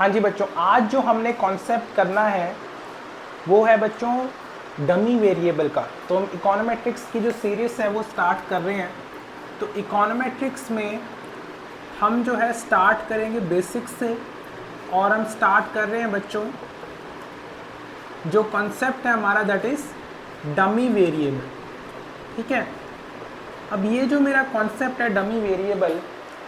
हाँ जी बच्चों, आज जो हमने कॉन्सेप्ट करना है वो है बच्चों डमी वेरिएबल का। तो हम इकोनोमेट्रिक्स की जो सीरीज़ है वो स्टार्ट कर रहे हैं। तो इकोनोमेट्रिक्स में हम जो है स्टार्ट करेंगे बेसिक्स से, और हम स्टार्ट कर रहे हैं बच्चों जो कॉन्सेप्ट है हमारा दैट इज़ डमी वेरिएबल। ठीक है, अब ये जो मेरा कॉन्सेप्ट है डमी वेरिएबल,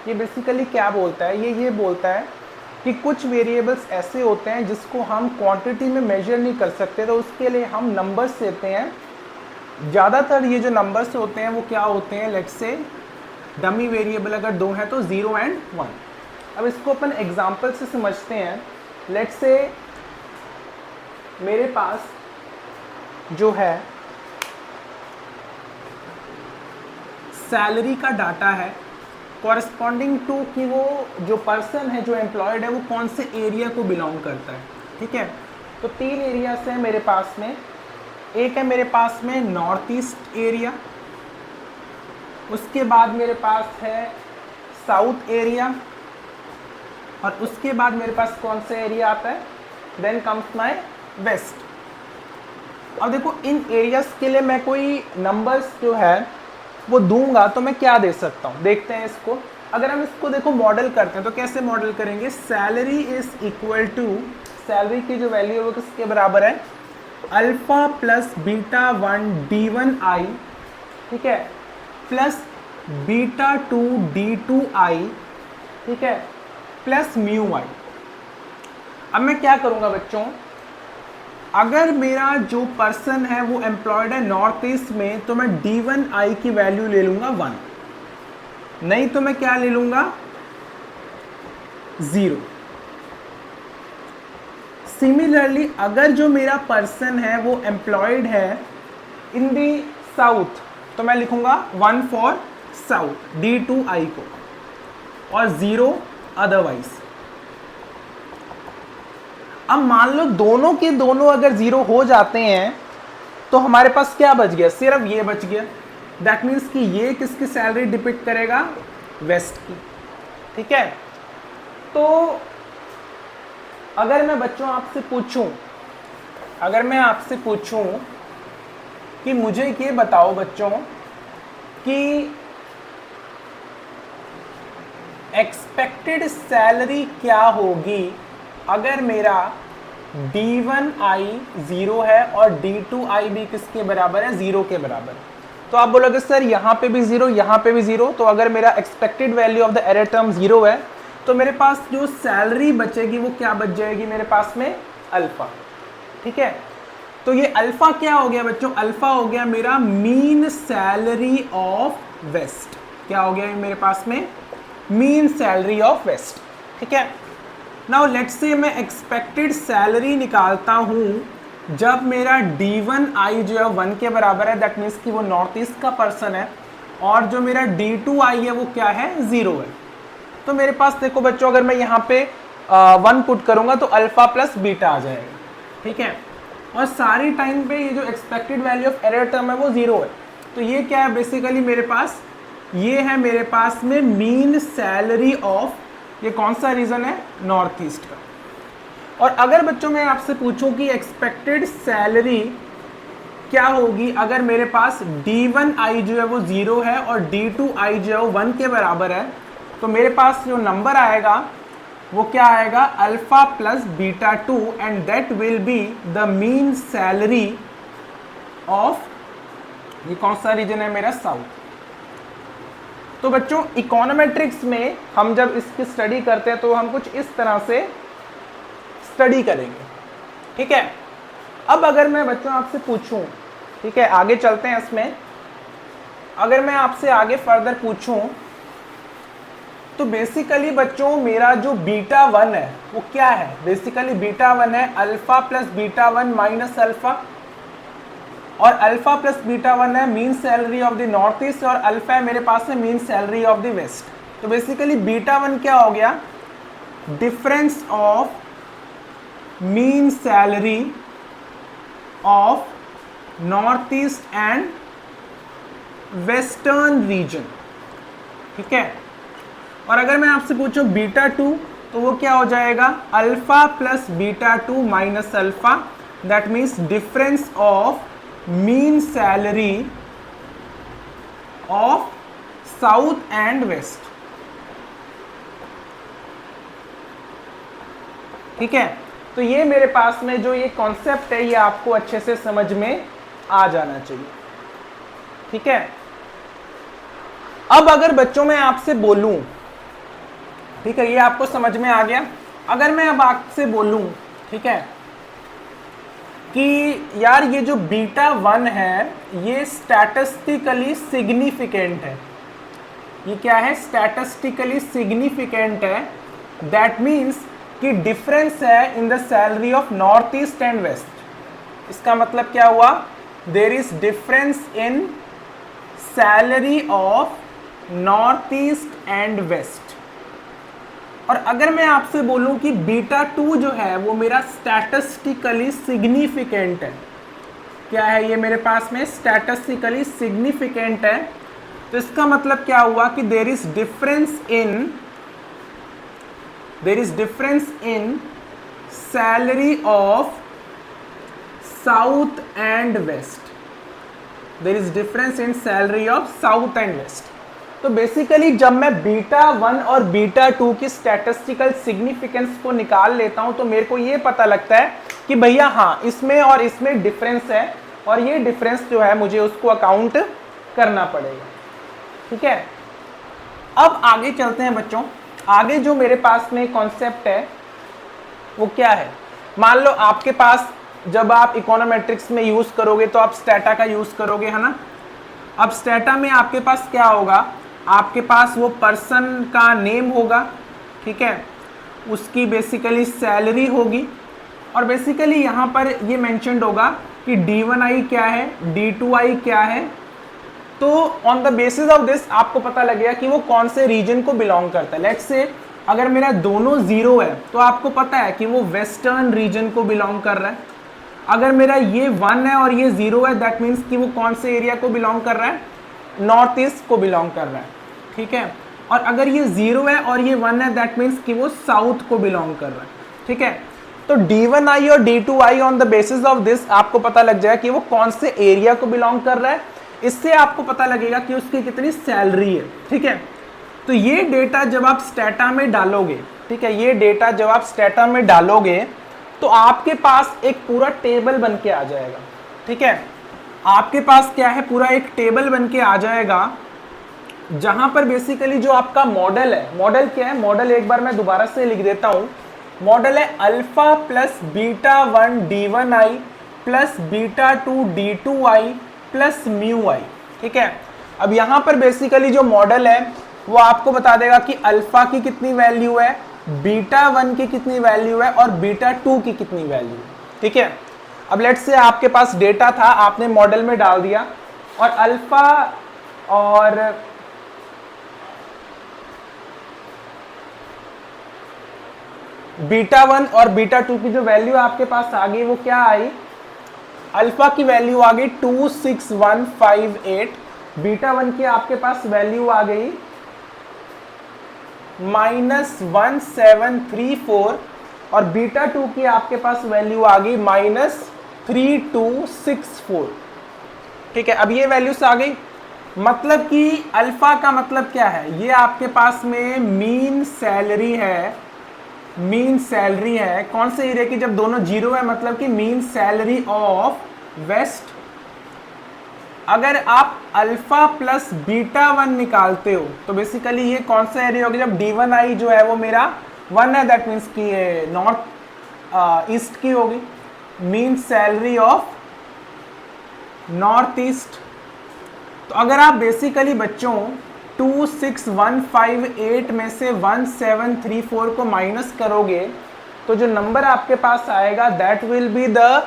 ये बेसिकली क्या बोलता है, ये बोलता है कि कुछ वेरिएबल्स ऐसे होते हैं जिसको हम क्वांटिटी में मेजर नहीं कर सकते, तो उसके लिए हम नंबर्स देते हैं। ज़्यादातर ये जो नंबर्स होते हैं वो क्या होते हैं, लेट्स से डमी वेरिएबल अगर दो हैं तो 0 और 1। अब इसको अपन एग्जांपल से समझते हैं। लेट्स से मेरे पास जो है सैलरी का डाटा है कॉरस्पॉन्डिंग टू कि वो जो पर्सन है जो एम्प्लॉयड है वो कौन से एरिया को बिलोंग करता है। ठीक है, तो 3 एरियाज हैं मेरे पास में। एक है मेरे पास में नॉर्थ ईस्ट एरिया, उसके बाद मेरे पास है साउथ एरिया, और उसके बाद मेरे पास कौन सा एरिया आता है, देन कम्स माय वेस्ट। अब देखो इन एरियाज के लिए मैं कोई नंबर्स जो है वो दूंगा तो मैं क्या दे सकता हूँ, देखते हैं इसको। अगर हम इसको देखो मॉडल करते हैं तो कैसे मॉडल करेंगे, salary is equal to, salary की जो वैल्यू है वो किसके बराबर है, अल्फा प्लस बीटा 1 D1I, ठीक है, प्लस बीटा 2 D2I, ठीक है, प्लस म्यू आई। अब मैं क्या करूंगा बच्चों, अगर मेरा जो पर्सन है वो एम्प्लॉयड है नॉर्थ ईस्ट में, तो मैं D1I की वैल्यू ले लूंगा 1, नहीं तो मैं क्या ले लूंगा 0। सिमिलरली अगर जो मेरा पर्सन है वो एम्प्लॉयड है इन दी साउथ, तो मैं लिखूंगा 1 फॉर साउथ D2I को, और 0 अदरवाइज। अब मान लो दोनों के दोनों अगर 0 हो जाते हैं तो हमारे पास क्या बच गया, सिर्फ ये बच गया। दैट मीन्स कि ये किसकी सैलरी डिपिक्ट करेगा, वेस्ट की। ठीक है, तो अगर मैं बच्चों आपसे पूछूं, अगर मैं आपसे पूछूं कि मुझे ये बताओ बच्चों कि एक्सपेक्टेड सैलरी क्या होगी अगर मेरा D1I 0 है और D2I भी किसके बराबर है, 0 के बराबर। तो आप बोलोगे सर यहाँ पे भी 0, यहाँ पे भी 0, तो अगर मेरा expected value of the error term 0 है तो मेरे पास जो सैलरी बचेगी वो क्या बच जाएगी मेरे पास में, अल्फा। ठीक है, तो ये अल्फा क्या हो गया बच्चों, अल्फा हो गया मेरा मीन सैलरी ऑफ वेस्ट। क्या हो गया मेरे पास में, मीन सैलरी ऑफ वेस्ट। ठीक है, नाउ लेट्स से मैं एक्सपेक्टेड सैलरी निकालता हूं जब मेरा D1I जो है 1 के बराबर है, दैट मीन्स कि वो नॉर्थ ईस्ट का पर्सन है, और जो मेरा D2I है वो क्या है, 0 है। तो मेरे पास देखो बच्चों, अगर मैं यहाँ पे 1 पुट करूंगा तो अल्फा प्लस बीटा आ जाएगा। ठीक है, और सारी टाइम पे ये जो expected value of error term है वो 0 है। तो ये क्या है बेसिकली मेरे पास, ये है मेरे पास में मीन सैलरी ऑफ, ये कौन सा रीजन है, नॉर्थ ईस्ट का। और अगर बच्चों मैं आपसे पूछूं कि एक्सपेक्टेड सैलरी क्या होगी अगर मेरे पास D1I जो है वो 0 है और D2I जो है वो 1 के बराबर है, तो मेरे पास जो नंबर आएगा वो क्या आएगा, alpha plus beta 2, and that will be the mean salary of, ये कौन सा रीजन है मेरा, साउथ। तो बच्चों इकोनोमेट्रिक्स में हम जब इसकी स्टडी करते हैं तो हम कुछ इस तरह से स्टडी करेंगे। ठीक है, अब अगर मैं बच्चों आपसे पूछूं, ठीक है आगे चलते हैं इसमें, अगर मैं आपसे आगे फर्दर पूछूं तो बेसिकली बच्चों मेरा जो बीटा 1 है वो क्या है, बेसिकली बीटा 1 है alpha plus beta 1 minus alpha, और अल्फा प्लस बीटा 1 है mean salary of the north east, और अल्फा है मेरे पास है mean salary of the west. तो बेसिकली बीटा 1 क्या हो गया, difference of mean salary of north east and western region. ठीक है, और अगर मैं आपसे पूछूं बीटा 2, तो वो क्या हो जाएगा, alpha plus beta 2 minus alpha, that means difference of mean salary of south and west. ठीक है, तो ये मेरे पास में जो ये कॉन्सेप्ट है ये आपको अच्छे से समझ में आ जाना चाहिए। ठीक है, अब अगर बच्चों मैं आपसे बोलूं, ठीक है, ये आपको समझ में आ गया। अगर मैं अब आपसे बोलूं, ठीक है, कि यार ये जो बीटा 1 है ये स्टैटिस्टिकली सिग्निफिकेंट है, ये क्या है, स्टैटिस्टिकली सिग्निफिकेंट है, दैट मीन्स कि डिफरेंस है in the salary of north east and west. इसका मतलब क्या हुआ, there is difference in salary of north east and west. और अगर मैं आपसे बोलूं कि बीटा 2 जो है वो मेरा स्टैटिस्टिकली सिग्निफिकेंट है, क्या है ये मेरे पास में स्टैटिस्टिकली सिग्निफिकेंट है, तो इसका मतलब क्या हुआ कि there is difference in salary of south and west, there is difference in salary of south and west. तो बेसिकली जब मैं बीटा 1 और बीटा 2 की स्टैटिस्टिकल सिग्निफिकेंस को निकाल लेता हूं तो मेरे को ये पता लगता है कि भैया हाँ इसमें और इसमें डिफरेंस है, और ये डिफरेंस जो है मुझे उसको अकाउंट करना पड़ेगा। ठीक है, अब आगे चलते हैं बच्चों। आगे जो मेरे पास में कॉन्सेप्ट है वो क्या है, मान लो आपके पास जब आप इकोनोमेट्रिक्स में यूज करोगे तो आप स्टैटा का यूज करोगे, है ना। अब स्टैटा में आपके पास क्या होगा, आपके पास वो पर्सन का नेम होगा, ठीक है, उसकी बेसिकली सैलरी होगी, और बेसिकली यहाँ पर ये मेंशन्ड होगा कि D1I क्या है, D2I क्या है। तो on the basis of this आपको पता लगेगा कि वो कौन से रीजन को बिलोंग करता है। लेट्स से अगर मेरा दोनों जीरो है तो आपको पता है कि वो वेस्टर्न रीजन को बिलोंग कर रहा है। अगर मेरा ये 1 है और ये 0 है, दैट मीन्स कि वो कौन से एरिया को बिलोंग कर रहा है, नॉर्थ ईस्ट को बिलोंग कर रहा है। ठीक है, और अगर ये 0 है और ये 1 है, दैट मीन्स कि वो साउथ को बिलोंग कर रहा है। ठीक है, तो D1I और D2I on the basis of this आपको पता लग जाएगा कि वो कौन से एरिया को बिलोंग कर रहा है। इससे आपको पता लगेगा कि उसकी कितनी सैलरी है। ठीक है, तो ये डेटा जब आप स्टैटा में डालोगे, ठीक है, ये डेटा जब आप स्टैटा में डालोगे तो आपके पास एक पूरा टेबल बन के आ जाएगा। ठीक है, आपके पास क्या है, पूरा एक टेबल बन के आ जाएगा, जहां पर बेसिकली जो आपका मॉडल है, मॉडल क्या है, मॉडल एक बार मैं दोबारा से लिख देता हूं, मॉडल है alpha plus beta 1 D1I plus beta 2 D2I plus mu I. ठीक है, अब यहां पर बेसिकली जो मॉडल है वो आपको बता देगा कि अल्फा की कितनी वैल्यू है, बीटा 1 की कितनी वैल्यू है और बीटा 2 की कितनी वैल्यू है। ठीक है, अब लेट्स से आपके पास डेटा था, आपने मॉडल में डाल दिया, और अल्फा और बीटा 1 और बीटा 2 की जो वैल्यू आपके पास आ गई वो क्या आई, अल्फा की वैल्यू आ गई 26158, बीटा 1 की आपके पास वैल्यू आ गई -1734, और बीटा 2 की आपके पास वैल्यू आ गई -3264। ठीक है, अब ये वैल्यूज आ गई, मतलब कि अल्फा का मतलब क्या है, ये आपके पास में मीन सैलरी है, मीन सैलरी है कौन से एरिया की, जब दोनों 0 है, मतलब कि मीन सैलरी ऑफ वेस्ट। अगर आप अल्फा प्लस बीटा 1 निकालते हो तो बेसिकली ये कौन सा एरिया होगा, जब D1I जो है वो मेरा 1 है, दैट मीन्स कि ये नॉर्थ ईस्ट की होगी, mean salary of north east. तो अगर आप बेसिकली बच्चों 26158 में से 1734 को माइनस करोगे तो जो नंबर आपके पास आएगा that will be the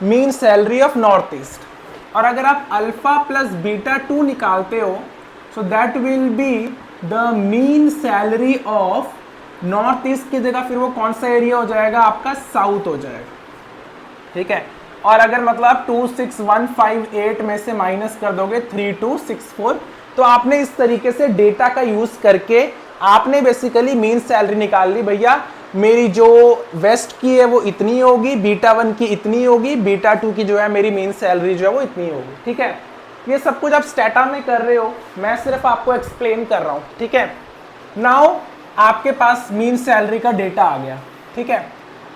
mean salary of north east. और अगर आप अल्फा प्लस बीटा 2 निकालते हो so that will be the mean salary of north east की जगह फिर वो कौन सा एरिया हो जाएगा, आपका साउथ हो जाएगा। ठीक है, और अगर मतलब 26158 में से माइनस कर दोगे 3264, तो आपने इस तरीके से डेटा का यूज करके आपने बेसिकली मीन सैलरी निकाल ली, भैया मेरी जो वेस्ट की है वो इतनी होगी, बीटा 1 की इतनी होगी, बीटा 2 की जो है मेरी मीन सैलरी जो है वो इतनी होगी। ठीक है, ये सब कुछ आप स्टेटा में कर रहे हो, मैं सिर्फ आपको एक्सप्लेन कर रहा हूं। ठीक है, नाउ आपके पास मीन सैलरी का डेटा आ गया। ठीक है,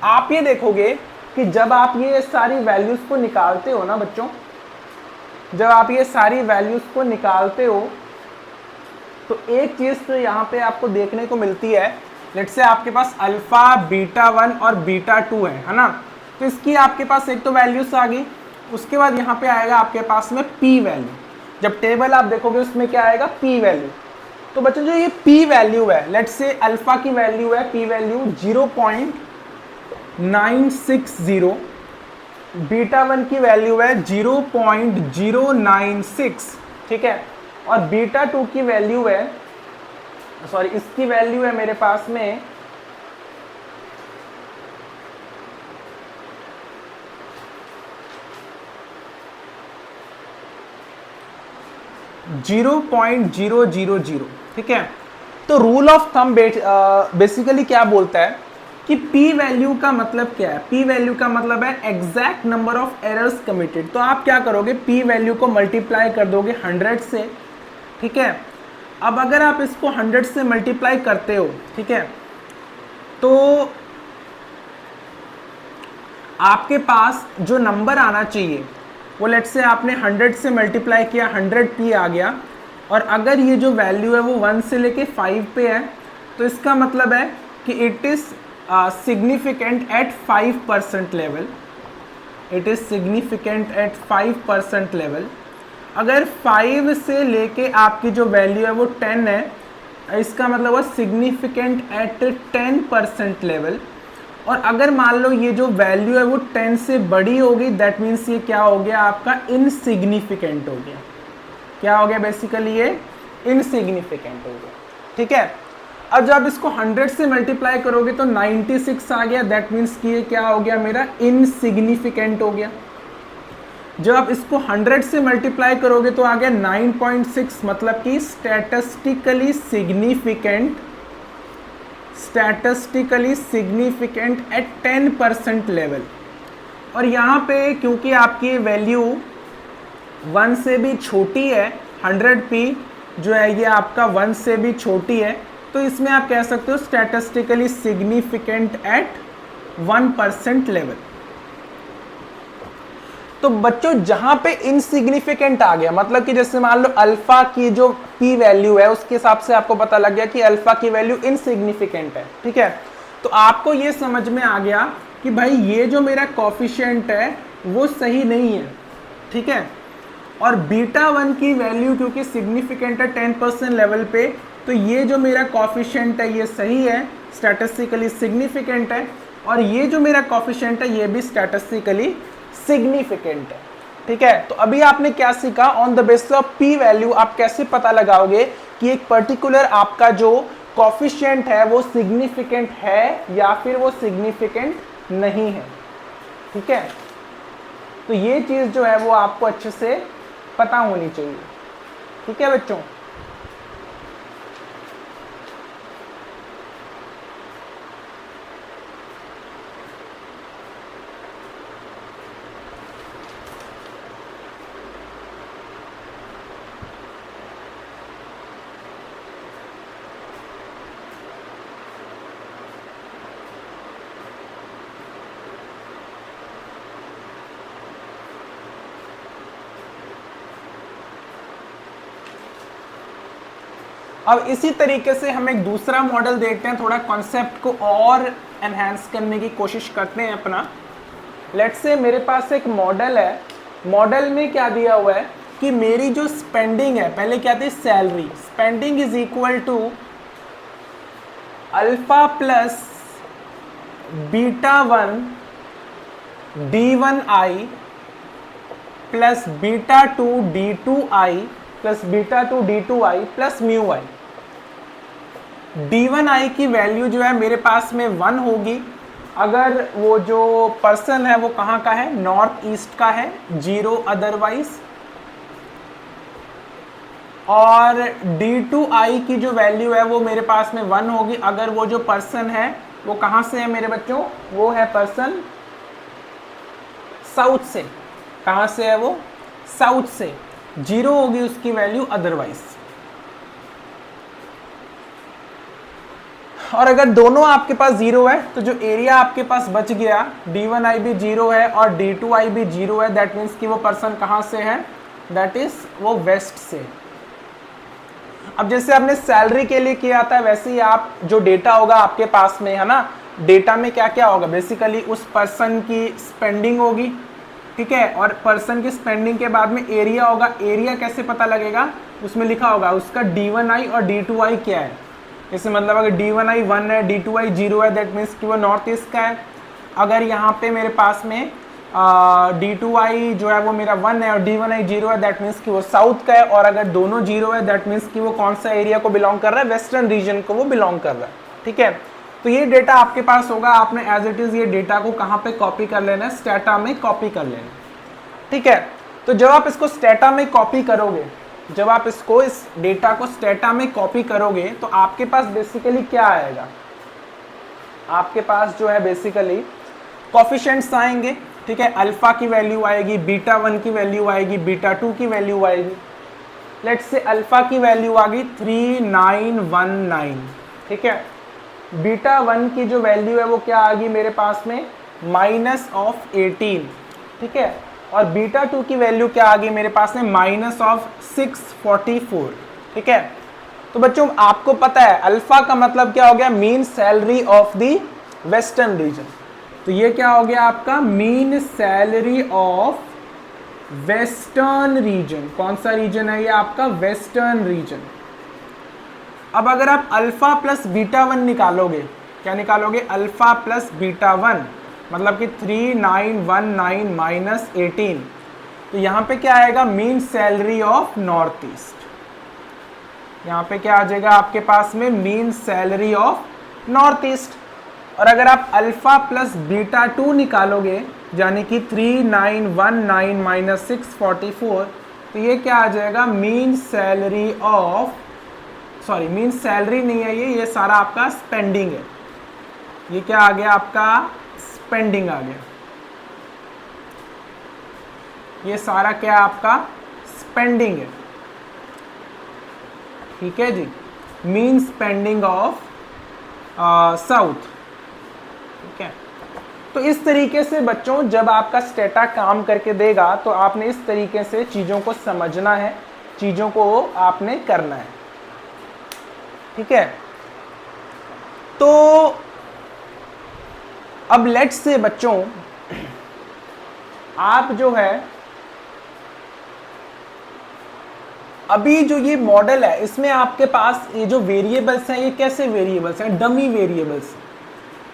आप ये देखोगे कि जब आप ये सारी वैल्यूज को निकालते हो ना बच्चों, जब आप ये सारी वैल्यूज को निकालते हो तो एक चीज तो यहाँ पे आपको देखने को मिलती है, लेट्स से आपके पास अल्फा, बीटा 1 और बीटा 2 है ना, तो इसकी आपके पास एक तो वैल्यूज आ गई, उसके बाद यहाँ पे आएगा आपके पास में पी वैल्यू। जब टेबल आप देखोगे उसमें क्या आएगा, पी वैल्यू। तो बच्चों जो ये पी वैल्यू है, लेट्स से अल्फा की वैल्यू है पी वैल्यू 0.960, बीटा 1 की वैल्यू है 0.096। ठीक है, और बीटा 2 की वैल्यू है, सॉरी इसकी वैल्यू है मेरे पास में 0.000। ठीक है, तो रूल ऑफ थंब बेसिकली क्या बोलता है कि पी वैल्यू का मतलब क्या है, पी वैल्यू का मतलब है exact number of errors committed. तो आप क्या करोगे, पी वैल्यू को मल्टीप्लाई कर दोगे 100 से। ठीक है, अब अगर आप इसको 100 से मल्टीप्लाई करते हो, ठीक है, तो आपके पास जो नंबर आना चाहिए वो लेट्स से आपने 100 से मल्टीप्लाई किया, 100 पी आ गया, और अगर ये जो वैल्यू है वो 1 से लेके 5 पे है, तो इसका मतलब है कि it is significant at 5% level, it is significant at 5% level. अगर 5 से लेके आपकी जो वैल्यू है वो 10 है, इसका मतलब है सिग्निफिकेंट एट 10% लेवल। और अगर मान लो ये जो वैल्यू है वो 10 से बड़ी होगी, दैट मीन्स ये क्या हो गया आपका, इनसिग्निफिकेंट हो गया। क्या हो गया बेसिकली, ये इनसिग्निफिकेंट हो गया। ठीक है, अब जब इसको 100 से मल्टीप्लाई करोगे तो 96 आ गया, दैट मीन्स कि ये क्या हो गया मेरा, इनसिग्निफिकेंट हो गया। जब आप इसको 100 से मल्टीप्लाई करोगे तो आ गया 9.6, मतलब कि स्टैटिस्टिकली सिग्निफिकेंट एट 10% लेवल। और यहाँ पे क्योंकि आपकी वैल्यू 1 से भी छोटी है, 100p जो है ये आपका 1 से भी छोटी है, तो इसमें आप कह सकते हो स्टैटिस्टिकली सिग्निफिकेंट एट 1% लेवल। तो बच्चों जहां पे इनसिग्निफिकेंट आ गया, मतलब कि जैसे मान लो अल्फा की जो पी वैल्यू है उसके हिसाब से आपको पता लग गया कि अल्फा की वैल्यू इनसिग्निफिकेंट है। ठीक है, तो आपको ये समझ में आ गया कि भाई ये जो मेरा कॉफिशिएंट है वो सही नहीं है। ठीक है, और बीटा 1 की वैल्यू क्योंकि सिग्निफिकेंट है 10% लेवल पे, तो ये जो मेरा कॉफिशिएंट है ये सही है, स्टैटिस्टिकली सिग्निफिकेंट है, और ये जो मेरा कॉफिशिएंट है ये भी स्टैटिस्टिकली सिग्निफिकेंट है। ठीक है, तो अभी आपने क्या सीखा, on the basis of P value आप कैसे पता लगाओगे कि एक पर्टिकुलर आपका जो कॉफिशिएंट है वो सिग्निफिकेंट है या फिर वो सिग्निफिकेंट नहीं है। ठीक है, तो ये चीज जो है वो आपको अच्छे से पता होनी चाहिए। ठीक है बच्चों, अब इसी तरीके से हम एक दूसरा मॉडल देखते हैं, थोड़ा कॉन्सेप्ट को और एनहांस करने की कोशिश करते हैं अपना। लेट्स से मेरे पास एक मॉडल है, मॉडल में क्या दिया हुआ है कि मेरी जो स्पेंडिंग है, पहले क्या थी salary, spending is equal to alpha plus beta 1 D1i plus beta 2 D2i plus beta 2 D2i plus mu i. D1i की वैल्यू जो है मेरे पास में 1 होगी अगर वो जो पर्सन है वो कहाँ का है, नॉर्थ ईस्ट का है, 0 अदरवाइज। और D2I की जो वैल्यू है वो मेरे पास में 1 होगी अगर वो जो पर्सन है वो कहाँ से है मेरे बच्चों, वो है पर्सन साउथ से। कहाँ से है वो, साउथ से। 0 होगी उसकी वैल्यू अदरवाइज। और अगर दोनों आपके पास 0 है तो जो एरिया आपके पास बच गया D1I भी 0 है और D2I भी 0 है, दैट मीन्स कि वो पर्सन कहाँ से है, दैट इज वो वेस्ट से। अब जैसे आपने सैलरी के लिए किया था वैसे ही आप जो डेटा होगा आपके पास में है ना, डेटा में क्या क्या होगा, बेसिकली उस पर्सन की स्पेंडिंग होगी, ठीक है, और पर्सन की स्पेंडिंग के बाद में एरिया होगा। एरिया कैसे पता लगेगा, उसमें लिखा होगा उसका D1I और D2I क्या है। जैसे मतलब अगर D1I 1 है, D2I 0 है, दैट मीन्स कि वो नॉर्थ ईस्ट का है। अगर यहाँ पे मेरे पास में D2I जो है वो मेरा 1 है और D1I 0 है, दैट मीन्स कि वो साउथ का है। और अगर दोनों 0 है दैट मीन्स कि वो कौन सा एरिया को बिलोंग कर रहा है, वेस्टर्न रीजन को वो बिलोंग कर रहा है, ठीक है। तो ये डेटा आपके पास होगा, आपने एज इट इज ये डेटा को कहाँ पे कॉपी कर लेना है, स्टेटा में कॉपी कर लेना, ठीक है। तो जब आप इसको स्टेटा में कॉपी करोगे, जब आप इसको इस डेटा को स्टेटा में कॉपी करोगे तो आपके पास बेसिकली क्या आएगा, आपके पास जो है बेसिकली कोफिशिएंट्स आएंगे, ठीक है। अल्फा की वैल्यू आएगी, बीटा 1 की वैल्यू आएगी, बीटा 2 की वैल्यू आएगी। लेट्स से अल्फा की वैल्यू आ गई 3919, ठीक है। बीटा 1 की जो वैल्यू है वो क्या आ गई मेरे पास में, -18, ठीक है। और बीटा 2 की वैल्यू क्या आ गई मेरे पास में, -644, ठीक है। तो बच्चों आपको पता है अल्फा का मतलब क्या हो गया, mean salary of the western region. तो ये क्या हो गया आपका, mean salary of western region. कौन सा रीजन है ये आपका, वेस्टर्न रीजन। अब अगर आप अल्फा प्लस बीटा 1 निकालोगे, क्या निकालोगे, अल्फा प्लस बीटा 1 मतलब कि 3919 - 18, तो यहाँ पे क्या आएगा, mean salary of north east. यहाँ पे क्या आ जाएगा आपके पास में, mean salary of north east. और अगर आप अल्फा प्लस बीटा 2 निकालोगे यानी कि 3919 - 644, तो ये क्या आ जाएगा, mean salary of, sorry mean salary नहीं है ये सारा आपका स्पेंडिंग है। ये क्या आ गया आपका, स्पेंडिंग आ गया। ये सारा क्या आपका स्पेंडिंग है, ठीक है जी, मीन स्पेंडिंग ऑफ साउथ, ठीक है। तो इस तरीके से बच्चों जब आपका स्टेटा काम करके देगा तो आपने इस तरीके से चीज़ों को समझना है, चीज़ों को आपने करना है, ठीक है। तो अब लेट्स से बच्चों आप जो है अभी जो ये मॉडल है इसमें आपके पास ये जो वेरिएबल्स हैं ये कैसे वेरिएबल्स हैं, डमी वेरिएबल्स।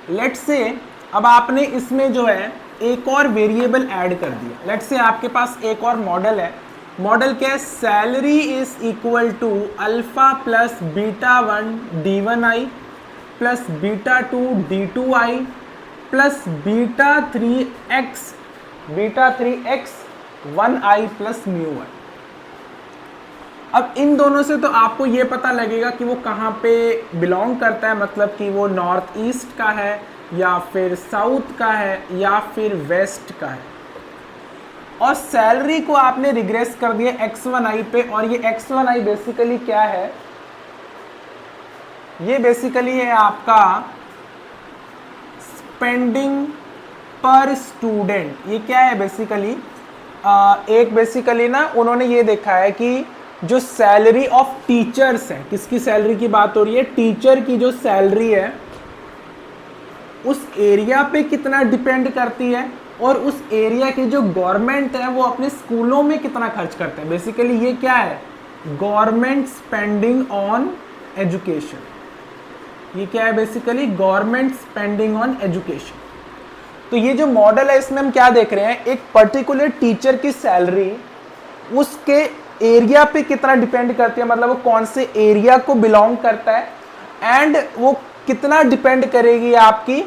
लेट्स से अब आपने इसमें जो है एक और वेरिएबल ऐड कर दिया। लेट्स से आपके पास एक और मॉडल है, मॉडल क्या है, salary is equal to alpha plus beta 1 D1I plus beta 2 D2I plus beta 3x 1I plus μ1। अब इन दोनों से तो आपको ये पता लगेगा कि वो कहाँ पे बिलोंग करता है, मतलब कि वो नॉर्थ ईस्ट का है या फिर साउथ का है या फिर वेस्ट का है। और सैलरी को आपने रिग्रेस कर दिया x1i पे, और ये x1i बेसिकली क्या है, ये बेसिकली है आपका स्पेंडिंग पर स्टूडेंट। ये क्या है बेसिकली, एक बेसिकली ना उन्होंने ये देखा है कि जो सैलरी ऑफ टीचर्स है, किसकी सैलरी की बात हो रही है, टीचर की जो सैलरी है उस एरिया पे कितना डिपेंड करती है, और उस एरिया की जो गवर्नमेंट है वो अपने स्कूलों में कितना खर्च करते हैं। बेसिकली ये क्या है, गवर्नमेंट स्पेंडिंग ऑन एजुकेशन। ये क्या है basically, government spending on education. तो ये जो मॉडल है इसमें हम क्या देख रहे हैं, एक पर्टिकुलर टीचर की सैलरी उसके एरिया पे कितना डिपेंड करती है, मतलब वो कौन से एरिया को बिलोंग करता है, एंड वो कितना डिपेंड करेगी आपकी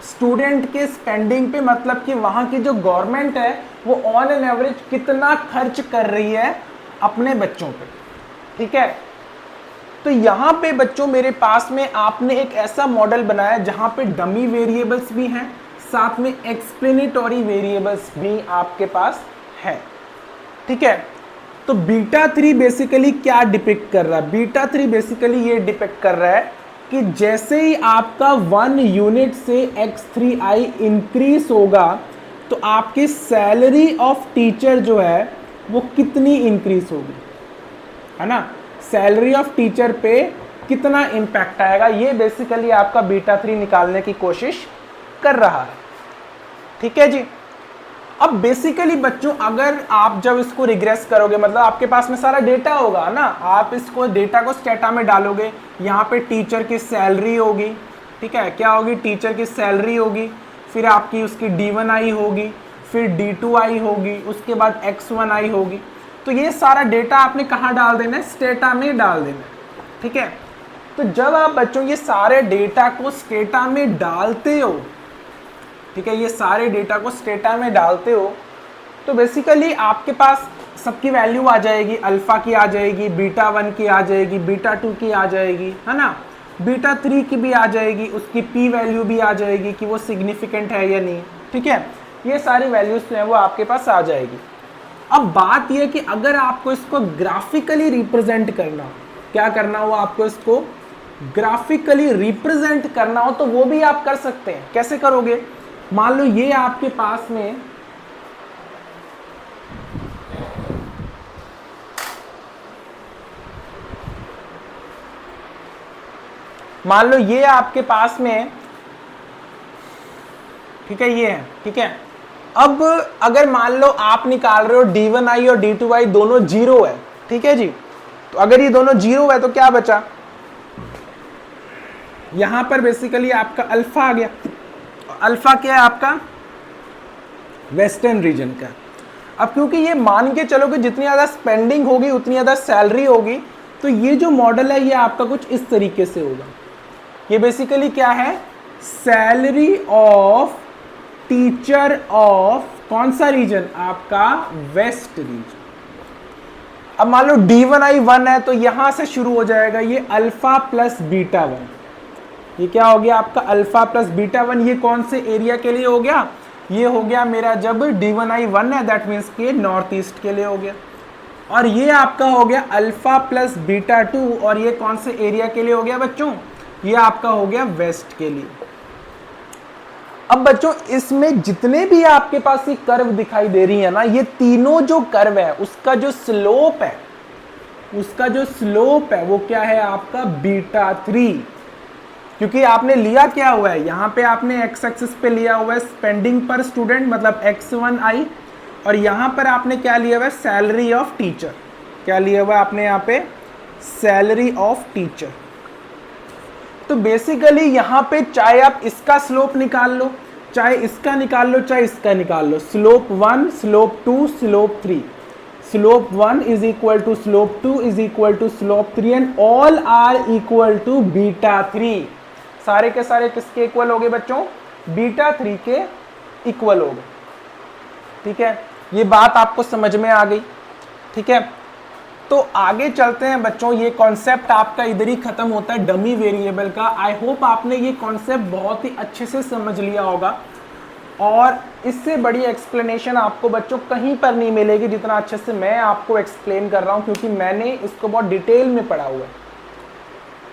स्टूडेंट के स्पेंडिंग पे, मतलब कि वहाँ की जो गवर्नमेंट है वो ऑन एन एवरेज कितना खर्च कर रही है अपने बच्चों पे, ठीक है। तो यहाँ पे बच्चों मेरे पास में आपने एक ऐसा मॉडल बनाया जहाँ पे डमी वेरिएबल्स भी हैं, साथ में एक्सप्लेनेटरी वेरिएबल्स भी आपके पास है, ठीक है। तो बीटा 3 बेसिकली क्या डिपिक्ट कर रहा है? बीटा 3 बेसिकली ये डिपिक्ट कर रहा है कि जैसे ही आपका 1 यूनिट से x3i इंक्रीज होगा तो आपकी सैलरी ऑफ टीचर जो है वो कितनी इंक्रीज होगी, है ना। सैलरी ऑफ टीचर पे कितना इंपैक्ट आएगा, ये बेसिकली आपका बीटा 3 निकालने की कोशिश कर रहा है, ठीक है जी। अब बेसिकली बच्चों अगर आप जब इसको रिग्रेस करोगे, मतलब आपके पास में सारा डेटा होगा ना, आप इसको डेटा को स्टेटा में डालोगे, यहाँ पे टीचर की सैलरी होगी, ठीक है, क्या होगी, टीचर की सैलरी होगी, फिर आपकी उसकी D1i होगी, फिर D2i होगी, उसके बाद X1i होगी। तो ये सारा डेटा आपने कहाँ डाल देना है? स्टेटा में डाल देना है, ठीक है। तो जब आप बच्चों ये सारे डेटा को स्टेटा में डालते हो, ठीक है, ये सारे डेटा को स्टेटा में डालते हो, तो बेसिकली आपके पास सबकी वैल्यू आ जाएगी, अल्फा की आ जाएगी, बीटा 1 की आ जाएगी, बीटा 2 की आ जाएगी, है ना, बीटा 3 की भी आ जाएगी, उसकी पी वैल्यू भी आ जाएगी कि वो सिग्निफिकेंट है या नहीं, ठीक है। ये सारी वैल्यूज जो है वो आपके पास आ जाएगी। अब बात यह कि अगर आपको इसको ग्राफिकली रिप्रेजेंट करना, क्या करना हो, आपको इसको ग्राफिकली रिप्रेजेंट करना हो, तो वो भी आप कर सकते हैं। कैसे करोगे? मान लो ये आपके पास में ठीक है, ये है, ठीक है। अब अगर मान लो आप निकाल रहे हो D1i और D2i दोनों 0 है, ठीक है जी। तो अगर ये दोनों 0 है तो क्या बचा? यहां पर बेसिकली आपका अल्फा आ गया। अल्फा क्या है आपका? वेस्टर्न रीजन का। अब क्योंकि ये मान के चलो कि जितनी ज़्यादा स्पेंडिंग होगी उतनी ज़्यादा सैलरी होगी, तो ये जो मॉडल है ये आपका कुछ इस तरीके से होगा। ये बेसिकली क्या है? सैलरी ऑफ टीचर ऑफ कौन सा रीजन? आपका वेस्ट रीजन। अब मान लो D1i 1 है तो यहां से शुरू हो जाएगा ये अल्फा प्लस बीटा 1। ये क्या हो गया आपका? Alpha plus beta 1। ये कौन से एरिया के लिए हो गया? ये हो गया मेरा जब D1i 1 है, दैट मीन्स के नॉर्थ ईस्ट के लिए हो गया। और ये आपका हो गया अल्फा प्लस बीटा 2, और ये कौन से एरिया के लिए हो गया बच्चों? ये आपका हो गया वेस्ट के लिए। अब बच्चों इसमें जितने भी आपके पास ये कर्व दिखाई दे रही है ना, ये तीनों जो कर्व है उसका जो स्लोप है वो क्या है आपका? बीटा 3। क्योंकि आपने लिया क्या हुआ है, यहाँ पे आपने एक्स एक्सिस पे लिया हुआ है स्पेंडिंग पर स्टूडेंट, मतलब X1i, और यहाँ पर आपने क्या लिया हुआ है? Salary of teacher. क्या लिया हुआ है आपने यहाँ पे? Salary of teacher. तो बेसिकली यहाँ पे चाहे आप इसका स्लोप निकाल लो, चाहे इसका निकाल लो, चाहे इसका निकाल लो, slope 1, slope 2, slope 3, slope 1 is equal to slope 2 is equal to slope 3, and all are equal to beta 3। सारे के सारे किसके इक्वल हो गए बच्चों? बीटा 3 के इक्वल हो गए, ठीक है। ये बात आपको समझ में आ गई, ठीक है। तो आगे चलते हैं बच्चों, ये कॉन्सेप्ट आपका इधर ही खत्म होता है डमी वेरिएबल का। आई होप आपने ये कॉन्सेप्ट बहुत ही अच्छे से समझ लिया होगा, और इससे बड़ी एक्सप्लेनेशन आपको बच्चों कहीं पर नहीं मिलेगी जितना अच्छे से मैं आपको एक्सप्लेन कर रहा हूँ, क्योंकि मैंने इसको बहुत डिटेल में पढ़ा हुआ है।